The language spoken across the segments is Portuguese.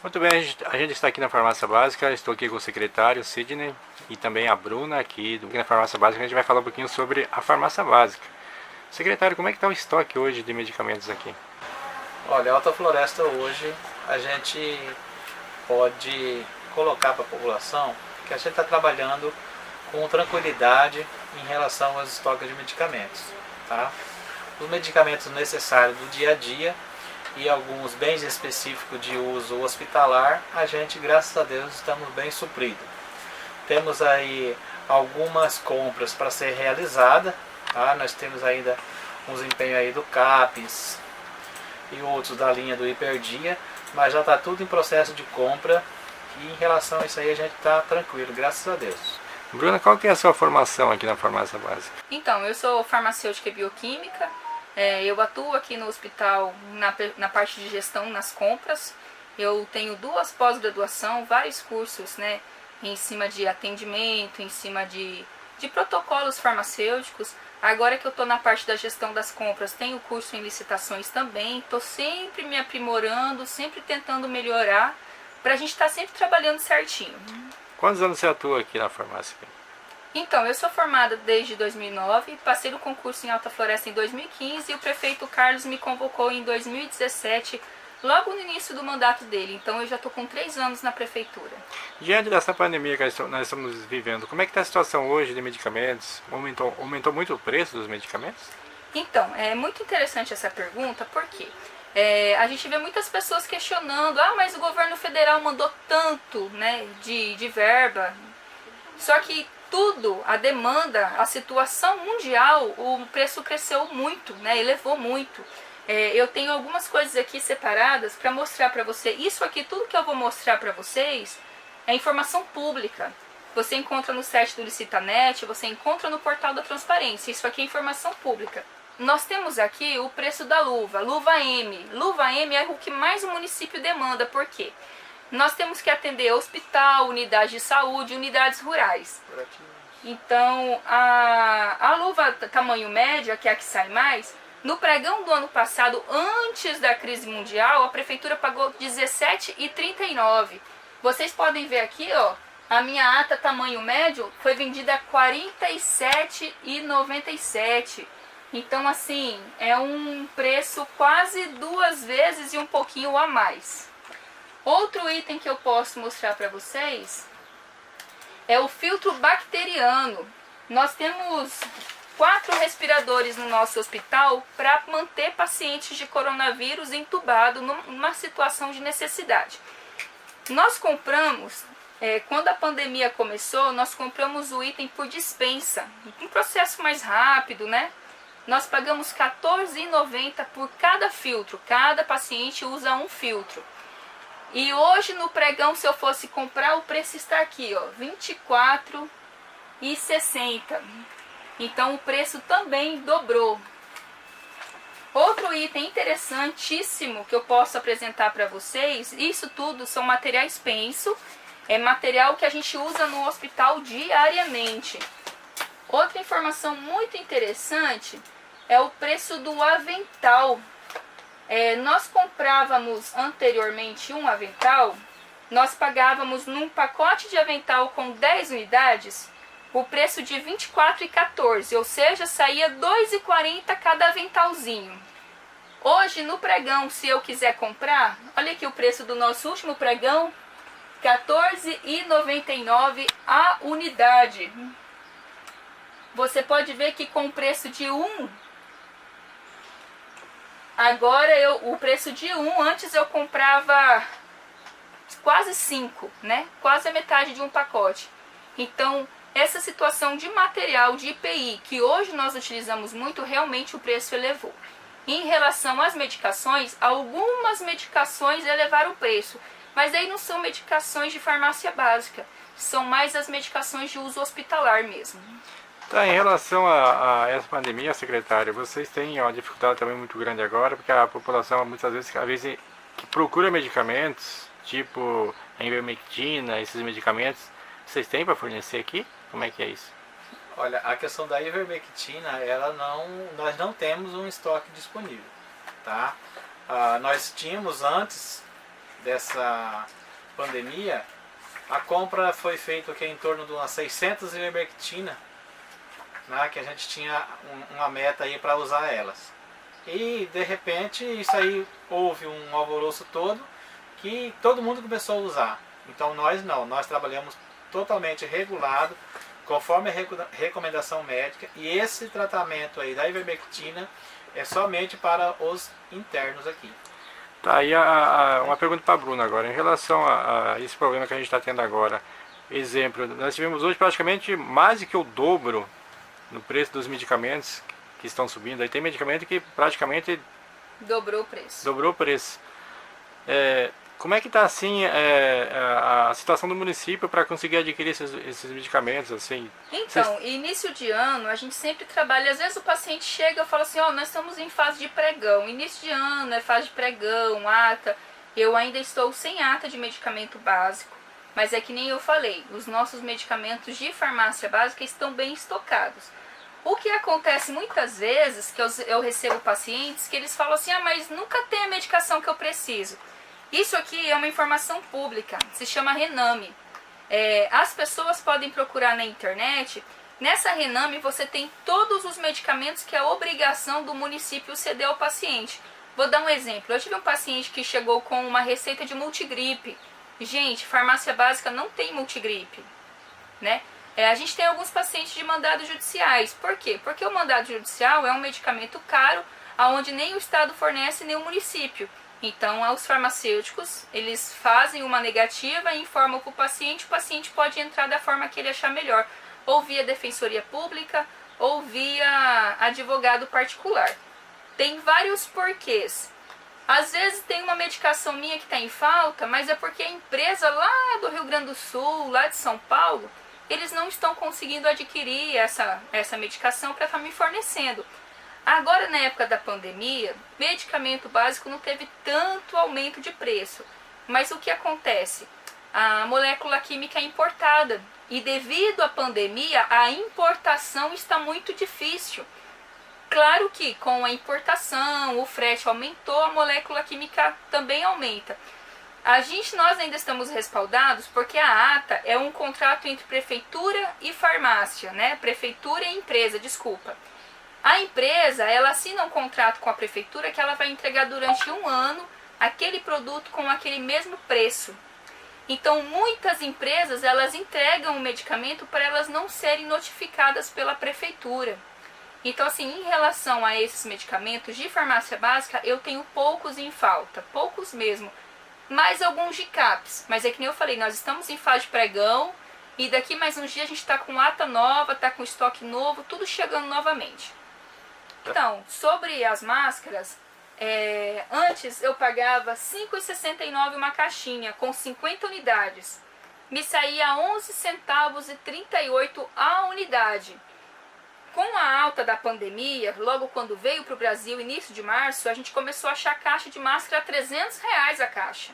Muito bem, a gente está aqui na Farmácia Básica, estou aqui com o secretário Sidney e também a Bruna aqui na Farmácia Básica. A gente vai falar um pouquinho sobre a Farmácia Básica. Secretário, como é que está o estoque hoje de medicamentos aqui? Olha, a Alta Floresta hoje a gente pode colocar para a população que a gente está trabalhando com tranquilidade em relação aos estoques de medicamentos, tá? Os medicamentos necessários do dia a dia e alguns bens específicos de uso hospitalar, a gente, graças a Deus, estamos bem supridos. Temos aí algumas compras para ser realizada, tá? Nós temos ainda uns empenhos aí do CAPES e outros da linha do Hiperdia, mas já está tudo em processo de compra e em relação a isso aí a gente está tranquilo, graças a Deus. Bruna, qual que é a sua formação aqui na Farmácia Básica? Então, eu sou farmacêutica e bioquímica, eu atuo aqui no hospital na parte de gestão, nas compras. Eu tenho 2 pós-graduação, vários cursos, né, em cima de atendimento, em cima de protocolos farmacêuticos. Agora que eu estou na parte da gestão das compras, tenho curso em licitações também. Estou sempre me aprimorando, sempre tentando melhorar, para a gente estar sempre trabalhando certinho. Quantos anos você atua aqui na farmácia? Então, eu sou formada desde 2009, passei no concurso em Alta Floresta em 2015 e o prefeito Carlos me convocou em 2017, logo no início do mandato dele. Então, eu já estou com 3 anos na prefeitura. Diante dessa pandemia que nós estamos vivendo, como é que está a situação hoje de medicamentos? Aumentou muito o preço dos medicamentos? Então, é muito interessante essa pergunta, porque a gente vê muitas pessoas questionando, mas o governo federal mandou tanto, né, de verba. Só que tudo, a demanda, a situação mundial, o preço cresceu muito, né, elevou muito. Eu tenho algumas coisas aqui separadas para mostrar para você. Isso aqui, tudo que eu vou mostrar para vocês, é informação pública. Você encontra no site do Licitanet, você encontra no portal da transparência. Isso aqui é informação pública. Nós temos aqui o preço da luva, luva M. Luva M é o que mais o município demanda, por quê? Nós temos que atender hospital, unidade de saúde, unidades rurais. Então, a luva tamanho média, que é a que sai mais, no pregão do ano passado, antes da crise mundial, a prefeitura pagou R$ 17,39. Vocês podem ver aqui, ó, a minha ata tamanho médio foi vendida a R$ 47,97. Então, assim, é um preço quase 2 vezes e um pouquinho a mais. Outro item que eu posso mostrar para vocês é o filtro bacteriano. Nós temos 4 respiradores no nosso hospital para manter pacientes de coronavírus entubados numa situação de necessidade. Nós compramos, quando a pandemia começou, nós compramos o item por dispensa, um processo mais rápido, né? Nós pagamos R$ 14,90 por cada filtro, cada paciente usa um filtro. E hoje no pregão, se eu fosse comprar, o preço está aqui, ó, R$ 24,60. Então o preço também dobrou. Outro item interessantíssimo que eu posso apresentar para vocês, isso tudo são materiais penso, é material que a gente usa no hospital diariamente. Outra informação muito interessante é o preço do avental. Nós comprávamos anteriormente um avental, nós pagávamos num pacote de avental com 10 unidades, o preço de R$ 24,14, ou seja, saía R$ 2,40 cada aventalzinho. Hoje no pregão, se eu quiser comprar, olha aqui o preço do nosso último pregão, R$ 14,99 a unidade. Você pode ver que com o preço de agora o preço de antes eu comprava quase 5, né? Quase a metade de um pacote. Então, essa situação de material de IPI, que hoje nós utilizamos muito, realmente o preço elevou. Em relação às medicações, algumas medicações elevaram o preço, mas aí não são medicações de farmácia básica, são mais as medicações de uso hospitalar mesmo. Tá, em relação a essa pandemia, secretário, vocês têm uma dificuldade também muito grande agora, porque a população muitas vezes, que procura medicamentos, tipo a ivermectina, esses medicamentos, vocês têm para fornecer aqui? Como é que é isso? Olha, a questão da ivermectina, nós não temos um estoque disponível, tá? Nós tínhamos antes dessa pandemia, a compra foi feita aqui em torno de umas 600 ivermectina, né, que a gente tinha uma meta aí para usar elas. E de repente isso aí houve um alvoroço todo que todo mundo começou a usar. Então nós trabalhamos totalmente regulado, conforme a recomendação médica, e esse tratamento aí da ivermectina é somente para os internos aqui. Tá, aí uma pergunta para a Bruna agora, em relação a esse problema que a gente está tendo agora. Exemplo, nós tivemos hoje praticamente mais do que o dobro no preço dos medicamentos que estão subindo. Aí tem medicamento que praticamente Dobrou o preço. dobrou o preço. Como é que está assim a situação do município para conseguir adquirir esses medicamentos? Assim? Então, início de ano, a gente sempre trabalha, às vezes o paciente chega e fala assim, nós estamos em fase de pregão, início de ano é fase de pregão, ata, eu ainda estou sem ata de medicamento básico, mas é que nem eu falei, os nossos medicamentos de farmácia básica estão bem estocados. O que acontece muitas vezes, que eu recebo pacientes que eles falam assim, mas nunca tem a medicação que eu preciso. Isso aqui é uma informação pública, se chama Rename. As pessoas podem procurar na internet. Nessa Rename você tem todos os medicamentos que é obrigação do município ceder ao paciente. Vou dar um exemplo. Eu tive um paciente que chegou com uma receita de multigripe. Gente, farmácia básica não tem multigripe, né? A gente tem alguns pacientes de mandados judiciais. Por quê? Porque o mandado judicial é um medicamento caro, onde nem o Estado fornece, nem o município. Então, os farmacêuticos, eles fazem uma negativa e informam para o paciente pode entrar da forma que ele achar melhor, ou via defensoria pública, ou via advogado particular. Tem vários porquês. Às vezes tem uma medicação minha que está em falta, mas é porque a empresa lá do Rio Grande do Sul, lá de São Paulo, eles não estão conseguindo adquirir essa medicação para estar me fornecendo. Agora, na época da pandemia, medicamento básico não teve tanto aumento de preço. Mas o que acontece? A molécula química é importada. E devido à pandemia, a importação está muito difícil. Claro que com a importação, o frete aumentou, a molécula química também aumenta. Nós ainda estamos respaldados porque a ata é um contrato entre prefeitura e farmácia, né? Prefeitura e empresa, desculpa. A empresa, ela assina um contrato com a prefeitura que ela vai entregar durante 1 ano aquele produto com aquele mesmo preço. Então, muitas empresas, elas entregam o medicamento para elas não serem notificadas pela prefeitura. Então, assim, em relação a esses medicamentos de farmácia básica, eu tenho poucos em falta, poucos mesmo. Mais alguns de CAPS, mas é que nem eu falei, nós estamos em fase de pregão e daqui mais uns dias a gente está com ata nova, está com estoque novo, tudo chegando novamente. Então, sobre as máscaras, antes eu pagava R$ 5,69 uma caixinha com 50 unidades. Me saía 11 centavos e 38 a unidade. Com a alta da pandemia, logo quando veio para o Brasil, início de março, a gente começou a achar caixa de máscara a R$300 a caixa.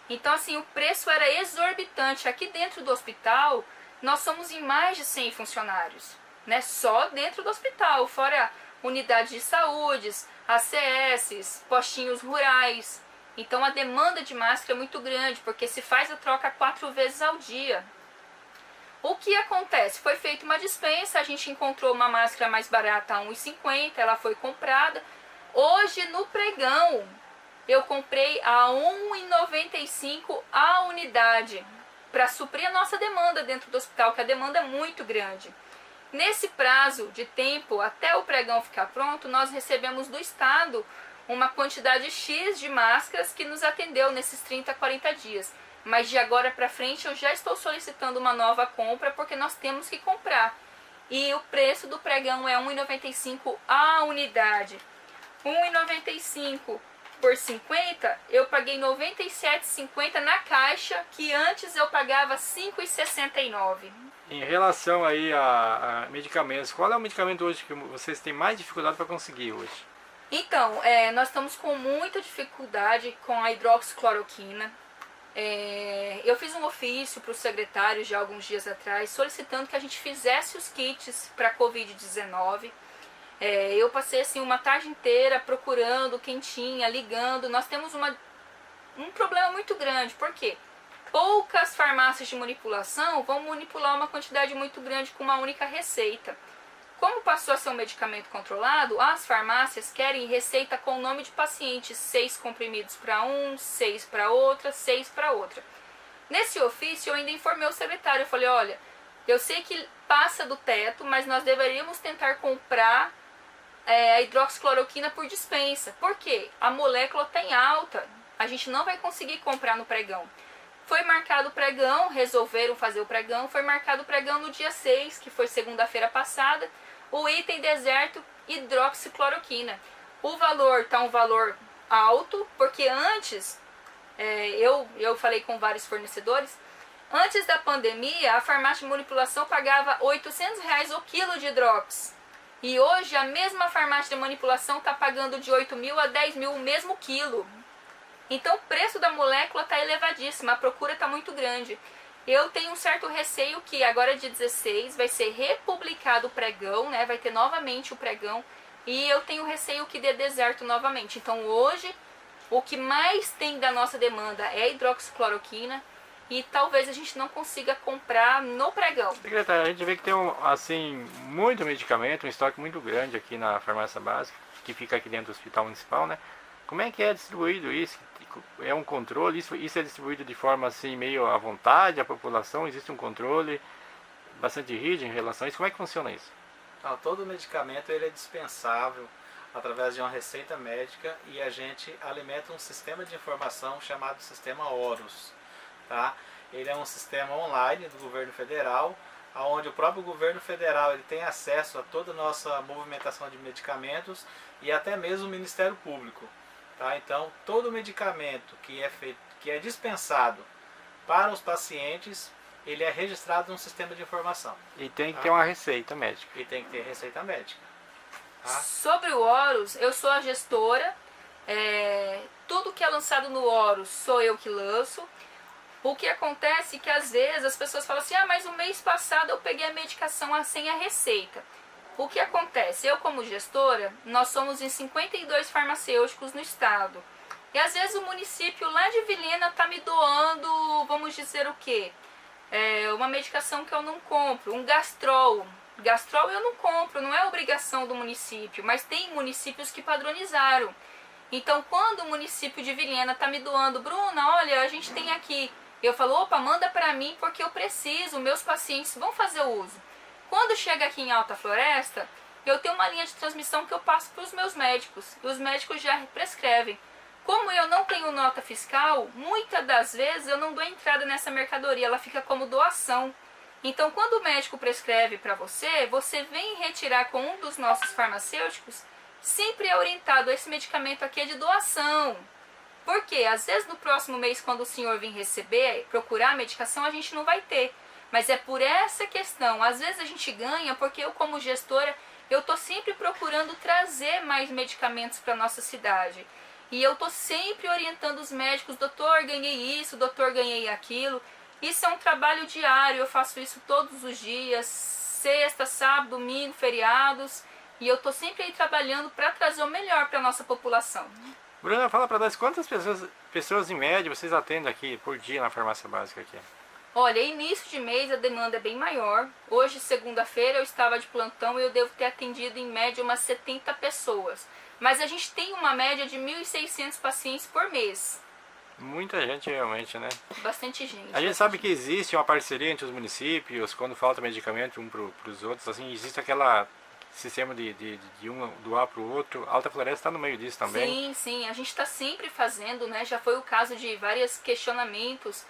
Então, assim, o preço era exorbitante. Aqui dentro do hospital, nós somos em mais de 100 funcionários, né? Só dentro do hospital, fora unidades de saúde, ACS, postinhos rurais. Então a demanda de máscara é muito grande, porque se faz a troca 4 vezes ao dia. O que acontece? Foi feita uma dispensa, a gente encontrou uma máscara mais barata a R$1,50, ela foi comprada. Hoje no pregão eu comprei a R$1,95 a unidade, para suprir a nossa demanda dentro do hospital, que a demanda é muito grande. Nesse prazo de tempo, até o pregão ficar pronto, nós recebemos do Estado uma quantidade X de máscaras que nos atendeu nesses 30 a 40 dias. Mas de agora para frente eu já estou solicitando uma nova compra porque nós temos que comprar. E o preço do pregão é R$1,95 a unidade. R$1,95 por 50, eu paguei R$97,50 na caixa, que antes eu pagava R$5,69. Em relação aí a medicamentos, qual é o medicamento hoje que vocês têm mais dificuldade para conseguir hoje? Então, nós estamos com muita dificuldade com a hidroxicloroquina. Eu fiz um ofício para o secretário já alguns dias atrás, solicitando que a gente fizesse os kits para Covid-19. Eu passei assim uma tarde inteira procurando quem tinha, ligando. Nós temos um problema muito grande. Por quê? Poucas farmácias de manipulação vão manipular uma quantidade muito grande com uma única receita. Como passou a ser um medicamento controlado, as farmácias querem receita com o nome de paciente, 6 comprimidos para um, 6 para outra, 6 para outra. Nesse ofício eu ainda informei o secretário, eu falei, olha, eu sei que passa do teto, mas nós deveríamos tentar comprar a hidroxicloroquina por dispensa. Por quê? A molécula está em alta, a gente não vai conseguir comprar no pregão. Foi marcado o pregão, resolveram fazer o pregão, foi marcado o pregão no dia 6, que foi segunda-feira passada, o item deserto hidroxicloroquina. O valor está um valor alto, porque antes, eu falei com vários fornecedores, antes da pandemia, a farmácia de manipulação pagava R$800 o quilo de hidrox. E hoje a mesma farmácia de manipulação está pagando de 8 mil a 10 mil o mesmo quilo. Então o preço da molécula está elevadíssimo, a procura está muito grande. Eu tenho um certo receio que agora dia 16 vai ser republicado o pregão, né? Vai ter novamente o pregão. E eu tenho receio que dê deserto novamente. Então hoje o que mais tem da nossa demanda é a hidroxicloroquina. E talvez a gente não consiga comprar no pregão. Secretária, a gente vê que tem assim, muito medicamento, um estoque muito grande aqui na farmácia básica, que fica aqui dentro do hospital municipal, né? Como é que é distribuído isso? É um controle? Isso é distribuído de forma assim, meio à vontade, à população? Existe um controle bastante rígido em relação a isso? Como é que funciona isso? Não, todo medicamento ele é dispensável através de uma receita médica e a gente alimenta um sistema de informação chamado Sistema Horus. Tá? Ele é um sistema online do governo federal, onde o próprio governo federal ele tem acesso a toda a nossa movimentação de medicamentos e até mesmo o Ministério Público. Tá? Então, todo medicamento que é dispensado para os pacientes, ele é registrado no sistema de informação. E tem que ter uma receita médica. E tem que ter receita médica. Tá? Sobre o Horus, eu sou a gestora. Tudo que é lançado no Horus sou eu que lanço. O que acontece é que às vezes as pessoas falam assim, mas o mês passado eu peguei a medicação sem a receita. O que acontece? Eu como gestora, nós somos em 52 farmacêuticos no estado. E às vezes o município lá de Vilhena está me doando, vamos dizer o quê? Uma medicação que eu não compro, um gastrol. Gastrol eu não compro, não é obrigação do município, mas tem municípios que padronizaram. Então quando o município de Vilhena está me doando, Bruna, olha, a gente tem aqui... Eu falo, opa, manda para mim porque eu preciso, meus pacientes vão fazer uso. Quando chega aqui em Alta Floresta, eu tenho uma linha de transmissão que eu passo para os meus médicos. E os médicos já prescrevem. Como eu não tenho nota fiscal, muitas das vezes eu não dou entrada nessa mercadoria, ela fica como doação. Então quando o médico prescreve para você, você vem retirar com um dos nossos farmacêuticos, sempre é orientado, esse medicamento aqui é de doação. Porque às vezes no próximo mês, quando o senhor vir receber, procurar a medicação, a gente não vai ter. Mas é por essa questão. Às vezes a gente ganha porque eu como gestora, eu estou sempre procurando trazer mais medicamentos para a nossa cidade. E eu estou sempre orientando os médicos, doutor, ganhei isso, doutor, ganhei aquilo. Isso é um trabalho diário, eu faço isso todos os dias, sexta, sábado, domingo, feriados. E eu estou sempre aí trabalhando para trazer o melhor para a nossa população. Bruna, fala para nós quantas pessoas em média vocês atendem aqui por dia na farmácia básica aqui? Olha, início de mês a demanda é bem maior. Hoje, segunda-feira, eu estava de plantão e eu devo ter atendido em média umas 70 pessoas. Mas a gente tem uma média de 1.600 pacientes por mês. Muita gente realmente, né? Bastante gente. A gente sabe que existe uma parceria entre os municípios, quando falta medicamento um para os outros, assim, existe aquela sistema de um doar para o outro. Alta Floresta está no meio disso também. Sim, sim, a gente está sempre fazendo, né? Já foi o caso de vários questionamentos,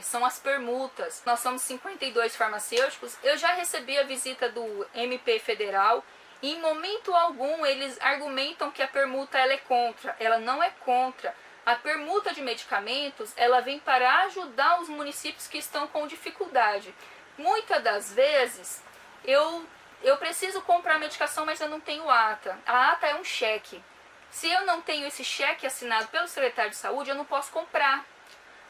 são as permutas. Nós somos 52 farmacêuticos, eu já recebi a visita do MP Federal e em momento algum eles argumentam que a permuta ela é contra, ela não é contra. A permuta de medicamentos, ela vem para ajudar os municípios que estão com dificuldade. Muitas das vezes, eu preciso comprar medicação, mas eu não tenho ata. A ata é um cheque. Se eu não tenho esse cheque assinado pelo secretário de saúde, eu não posso comprar.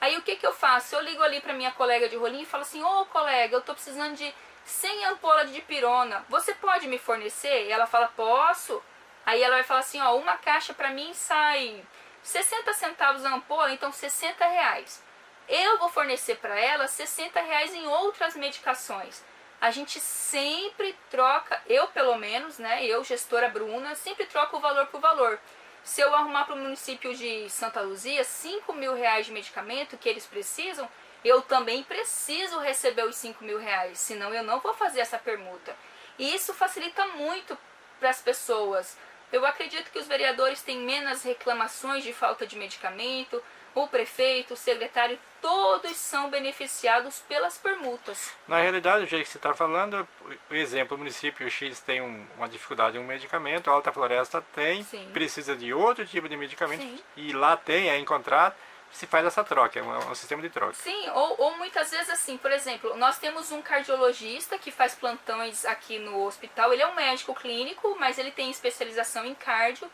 Aí o que eu faço? Eu ligo ali para minha colega de rolinho e falo assim, ô colega, eu estou precisando de 100 ampolas de dipirona. Você pode me fornecer? E ela fala, posso. Aí ela vai falar assim, ó, uma caixa para mim sai 60 centavos a ampola, então 60 reais. Eu vou fornecer para ela 60 reais em outras medicações. A gente sempre troca, eu pelo menos, né, eu, gestora Bruna, sempre troco o valor por valor. Se eu arrumar para o município de Santa Luzia 5 mil reais de medicamento que eles precisam, eu também preciso receber os 5 mil reais, senão eu não vou fazer essa permuta. E isso facilita muito para as pessoas. Eu acredito que os vereadores têm menos reclamações de falta de medicamento, o prefeito, o secretário, todos são beneficiados pelas permutas. Na realidade, o jeito que você está falando, por exemplo, o município X tem uma dificuldade em um medicamento, a Alta Floresta tem, Sim. precisa de outro tipo de medicamento, Sim. e lá tem, é encontrado, se faz essa troca, é um sistema de troca. Sim, ou muitas vezes assim, por exemplo, nós temos um cardiologista que faz plantões aqui no hospital, ele é um médico clínico, mas ele tem especialização em cardio,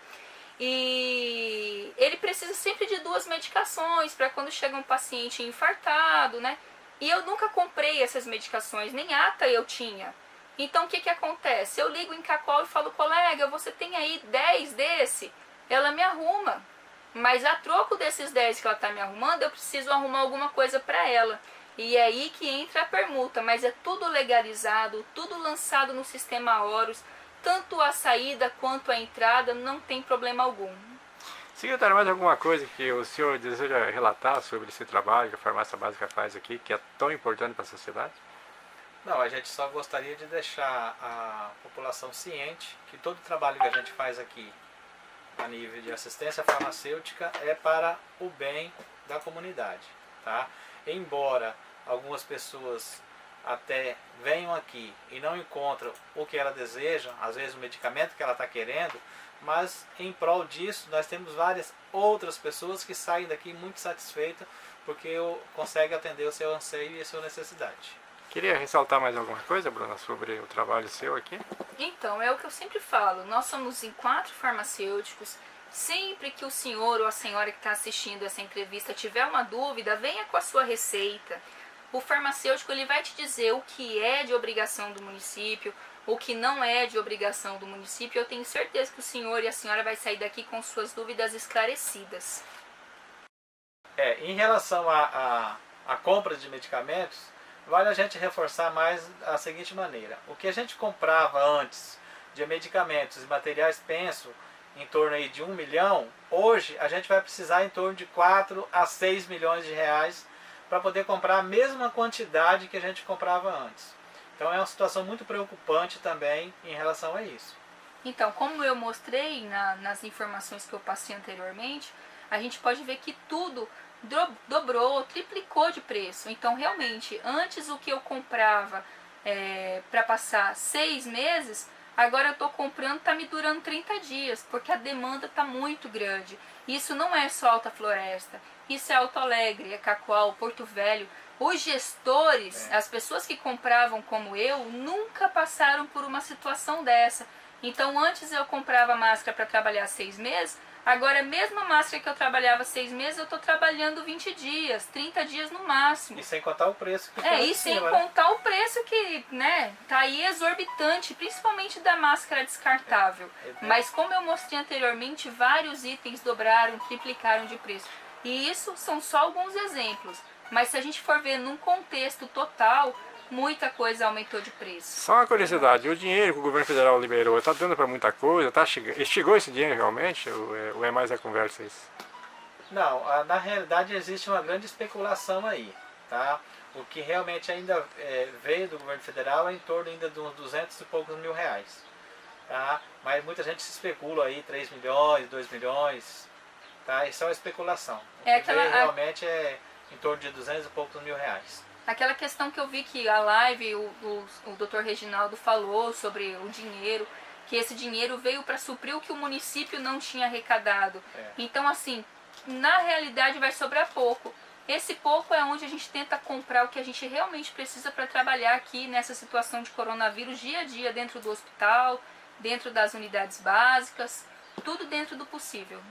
e ele precisa sempre de 2 medicações para quando chega um paciente infartado, né? E eu nunca comprei essas medicações, nem ata eu tinha. Então o que acontece? Eu ligo em Cacol e falo, colega, você tem aí 10 desse? Ela me arruma. Mas a troco desses 10 que ela está me arrumando, eu preciso arrumar alguma coisa para ela. E é aí que entra a permuta, mas é tudo legalizado, tudo lançado no sistema Horus, tanto a saída quanto a entrada, não tem problema algum. Secretário, mais alguma coisa que o senhor deseja relatar sobre esse trabalho que a farmácia básica faz aqui, que é tão importante para a sociedade? Não, a gente só gostaria de deixar a população ciente que todo o trabalho que a gente faz aqui a nível de assistência farmacêutica é para o bem da comunidade, tá? Embora algumas pessoas até venham aqui e não encontram o que ela deseja, às vezes o medicamento que ela está querendo, mas em prol disso nós temos várias outras pessoas que saem daqui muito satisfeitas porque conseguem atender o seu anseio e a sua necessidade. Queria ressaltar mais alguma coisa, Bruna, sobre o trabalho seu aqui? Então, é o que eu sempre falo, nós somos em 4 farmacêuticos. Sempre que o senhor ou a senhora que está assistindo essa entrevista tiver uma dúvida, venha com a sua receita. O farmacêutico ele vai te dizer o que é de obrigação do município, o que não é de obrigação do município. Eu tenho certeza que o senhor e a senhora vai sair daqui com suas dúvidas esclarecidas. Em relação à compra de medicamentos, vale a gente reforçar mais a seguinte maneira. O que a gente comprava antes de medicamentos e materiais penso em torno aí de 1 milhão, hoje a gente vai precisar em torno de 4 a 6 milhões de reais para poder comprar a mesma quantidade que a gente comprava antes. Então é uma situação muito preocupante também em relação a isso. Então, como eu mostrei nas informações que eu passei anteriormente, a gente pode ver que tudo dobrou, triplicou de preço. Então, realmente, antes o que eu comprava para passar 6 meses, agora eu estou comprando, está me durando 30 dias, porque a demanda está muito grande. Isso não é só Alta Floresta, isso é Alto Alegre, é Cacoal, Porto Velho. Os gestores, as pessoas que compravam como eu, nunca passaram por uma situação dessa. Então, antes eu comprava máscara para trabalhar 6 meses, agora a mesma máscara que eu trabalhava 6 meses, eu estou trabalhando 20 dias, 30 dias no máximo. E sem contar o preço que e sem contar o preço que, né, tá aí exorbitante, principalmente da máscara descartável. Mas como eu mostrei anteriormente, vários itens dobraram, triplicaram de preço. E isso são só alguns exemplos. Mas se a gente for ver num contexto total, muita coisa aumentou de preço. Só uma curiosidade, o dinheiro que o governo federal liberou, está dando para muita coisa? Chegou esse dinheiro realmente? Ou é mais a conversa isso? Não, na realidade existe uma grande especulação aí, tá? O que realmente ainda veio do governo federal é em torno ainda de uns 200 e poucos mil reais, tá? Mas muita gente se especula aí, 3 milhões, 2 milhões, tá? Isso é uma especulação. O que veio realmente é em torno de 200 e poucos mil reais. Aquela questão que eu vi que a live, o Dr. Reginaldo falou sobre o dinheiro, que esse dinheiro veio para suprir o que o município não tinha arrecadado. Então, assim, na realidade vai sobrar pouco. Esse pouco é onde a gente tenta comprar o que a gente realmente precisa para trabalhar aqui nessa situação de coronavírus dia a dia, dentro do hospital, dentro das unidades básicas, tudo dentro do possível.